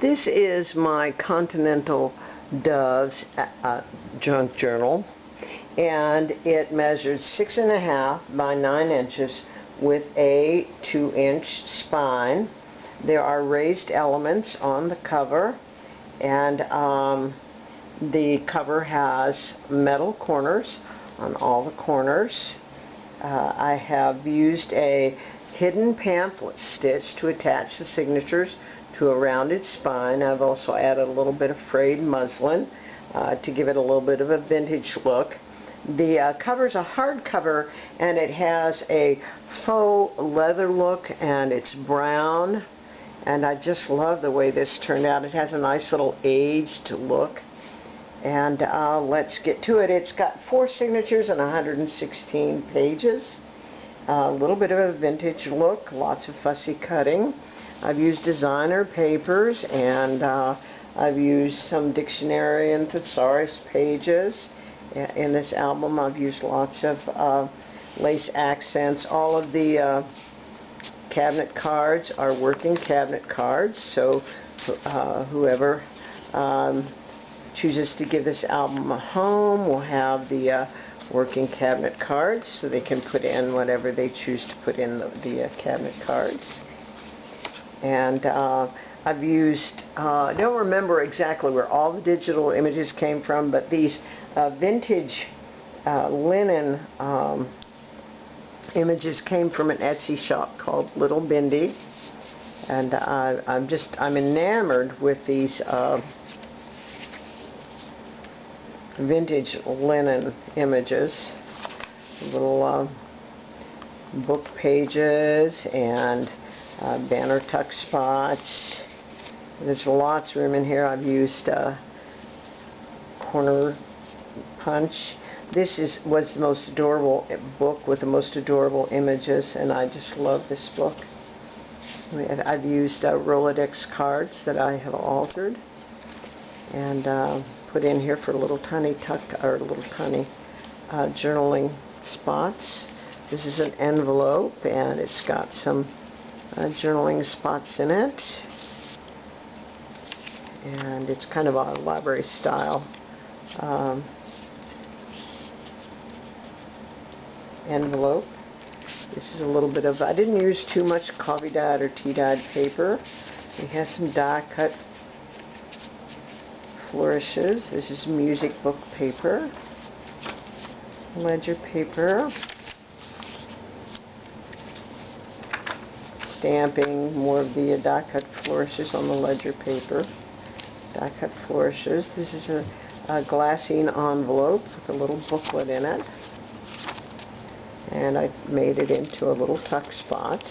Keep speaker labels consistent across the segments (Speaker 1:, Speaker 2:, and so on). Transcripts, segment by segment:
Speaker 1: This is my Continental Doves junk journal, and it measures 6.5 by 9 inches with a 2-inch spine. There are raised elements on the cover, and the cover has metal corners on all the corners. I have used a hidden pamphlet stitch to attach the signatures to a rounded spine. I've also added a little bit of frayed muslin to give it a little bit of a vintage look. The cover's a hardcover, and it has a faux leather look, and it's brown, and I just love the way this turned out. It has a nice little aged look, and let's get to it. It's got 4 signatures and 116 pages. A little bit of a vintage look, lots of fussy cutting. I've used designer papers, and I've used some dictionary and thesaurus pages. In this album I've used lots of lace accents. All of the cabinet cards are working cabinet cards, so whoever chooses to give this album a home will have the working cabinet cards, so they can put in whatever they choose to put in the cabinet cards. And I've used, I don't remember exactly where all the digital images came from, but these vintage linen images came from an Etsy shop called Little Bindi, and I'm enamored with these vintage linen images. Little book pages and banner tuck spots. There's lots of room in here. I've used corner punch. This was the most adorable book with the most adorable images, and I just love this book. I've used Rolodex cards that I have altered and put in here for little tiny tuck or little tiny journaling spots. This is an envelope, and it's got some journaling spots in it, and it's kind of a library style envelope. This is a little bit of, I didn't use too much coffee dyed or tea dyed paper. We have some die cut flourishes. This is music book paper, ledger paper, stamping more of the die cut flourishes on the ledger paper. Die cut flourishes. This is a glassine envelope with a little booklet in it, and I made it into a little tuck spot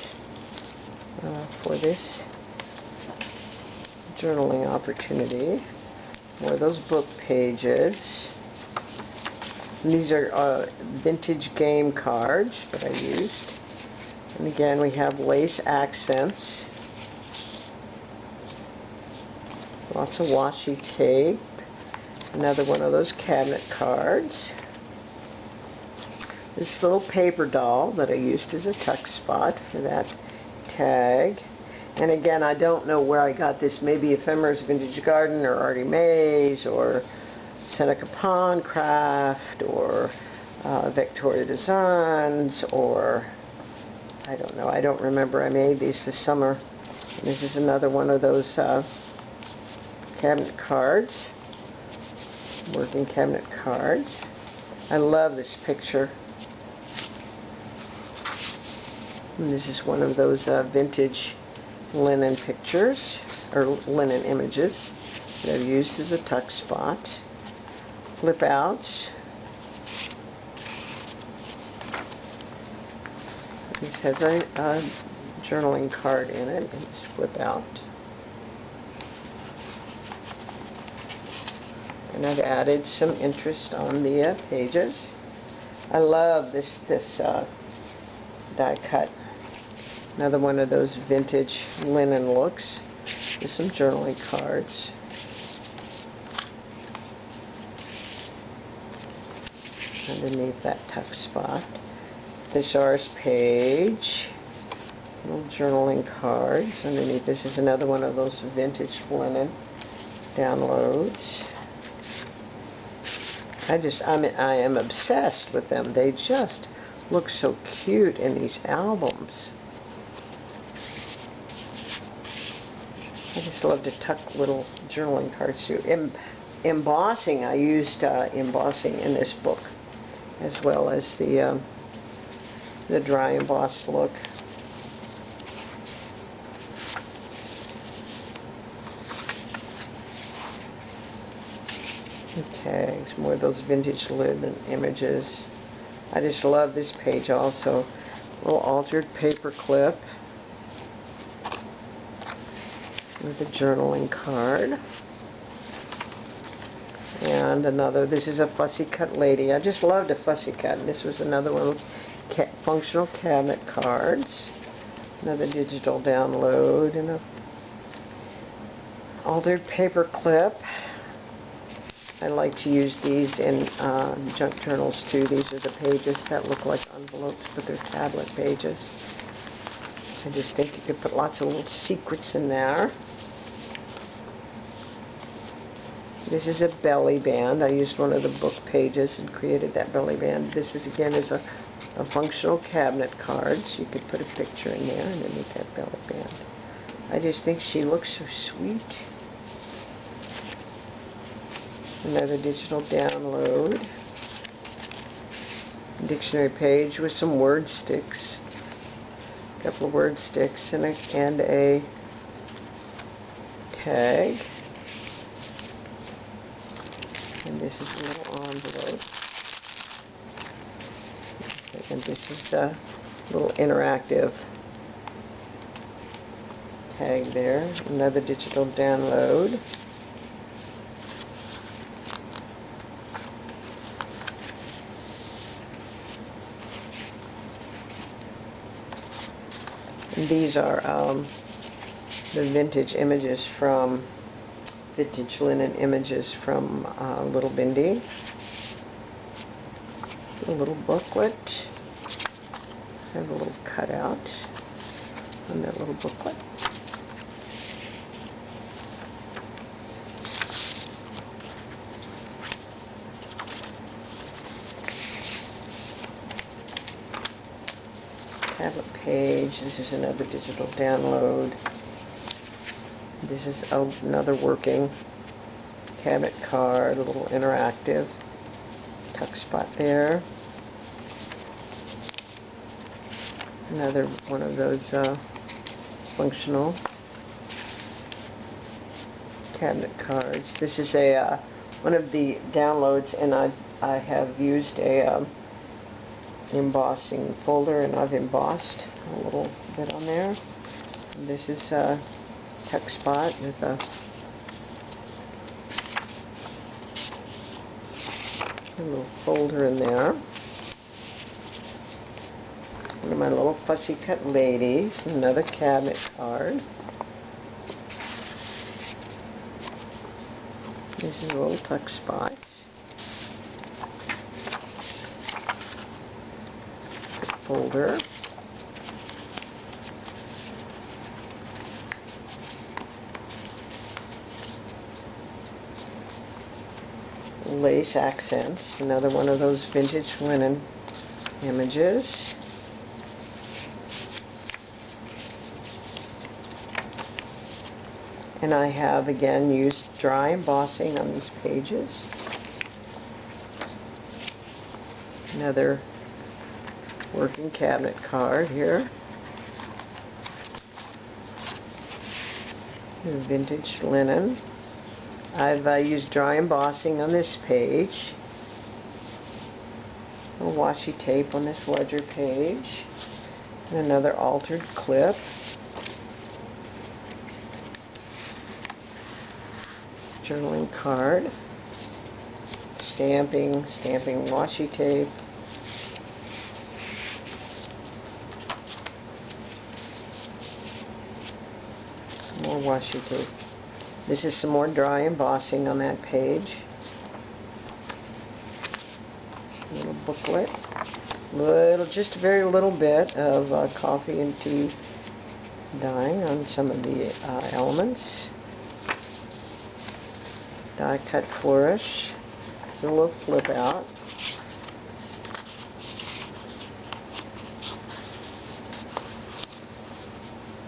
Speaker 1: for this journaling opportunity. More of those book pages. And these are vintage game cards that I used. And again, we have lace accents, lots of washi tape, another one of those cabinet cards, this little paper doll that I used as a tuck spot for that tag. And again, I don't know where I got this, maybe Ephemeris Vintage Garden or Artie Mays or Seneca Pond Craft or Victoria Designs, or I don't know. I don't remember. I made these this summer. And this is another one of those cabinet cards, working cabinet cards. I love this picture. And this is one of those vintage linen pictures, or linen images, that I've used as a tuck spot. Flip outs. This has a journaling card in it, and it's flip out. And I've added some interest on the pages. I love this die cut. Another one of those vintage linen looks with some journaling cards. Underneath that tuck spot. Thesaurus page. Little journaling cards underneath. This is another one of those vintage linen downloads. I am obsessed with them. They just look so cute in these albums. I just love to tuck little journaling cards too. Embossing, I used embossing in this book, as well as the dry embossed look. The tags, more of those vintage linen images. I just love this page also. A little altered paper clip with a journaling card. And another, this is a fussy cut lady. I just loved a fussy cut. And this was another one of those functional cabinet cards. Another digital download and a altered paper clip. I like to use these in junk journals too. These are the pages that look like envelopes, but they're tablet pages. I just think you could put lots of little secrets in there. This is a belly band. I used one of the book pages and created that belly band. This is again is a functional cabinet card. So you could put a picture in there underneath that belly band. I just think she looks so sweet. Another digital download. Dictionary page with some word sticks. A couple of word sticks and a tag. And this is a little envelope. And this is a little interactive tag there. Another digital download. And these are the vintage images from vintage linen images from Little Bindi. A little booklet. I have a little cutout on that little booklet. Tablet page. This is another digital download. This is another working cabinet card, a little interactive tuck spot there. Another one of those functional cabinet cards. This is a one of the downloads, and I have used a embossing folder, and I've embossed a little bit on there. And this is a tuck spot with a little folder in there. One of my little fussy cut ladies. Another cabinet card. This is a little tuck spot. Folder. Lace accents. Another one of those vintage linen images. And I have again used dry embossing on these pages. Another working cabinet card here. Vintage linen. I've used dry embossing on this page. A little washi tape on this ledger page. And another altered clip. Journaling card. Stamping washi tape. More washi tape. This is some more dry embossing on that page. A little booklet. Just a very little bit of coffee and tea dyeing on some of the elements. Die cut flourish, a little flip out.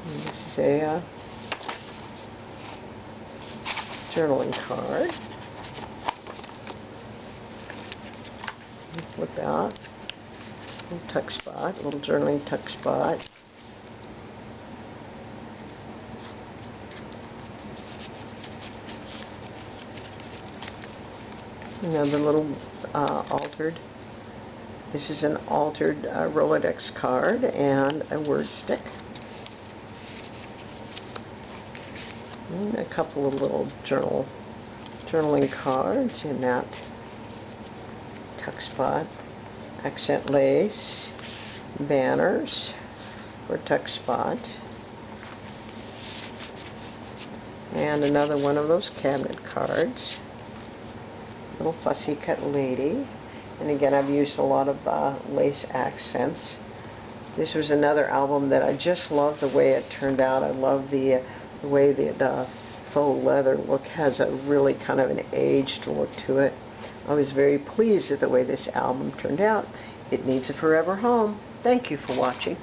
Speaker 1: And this is a journaling card. Flip out, little tuck spot, little journaling tuck spot. Another little altered. This is an altered Rolodex card and a word stick. And a couple of little journaling cards in that tuck spot. Accent lace, banners for tuck spot. And another one of those cabinet cards. Little fussy cut lady, and again I've used a lot of lace accents. This was another album that I just love the way it turned out. I love the way the faux leather look has a really kind of an aged look to it. I was very pleased at the way this album turned out. It needs a forever home. Thank you for watching.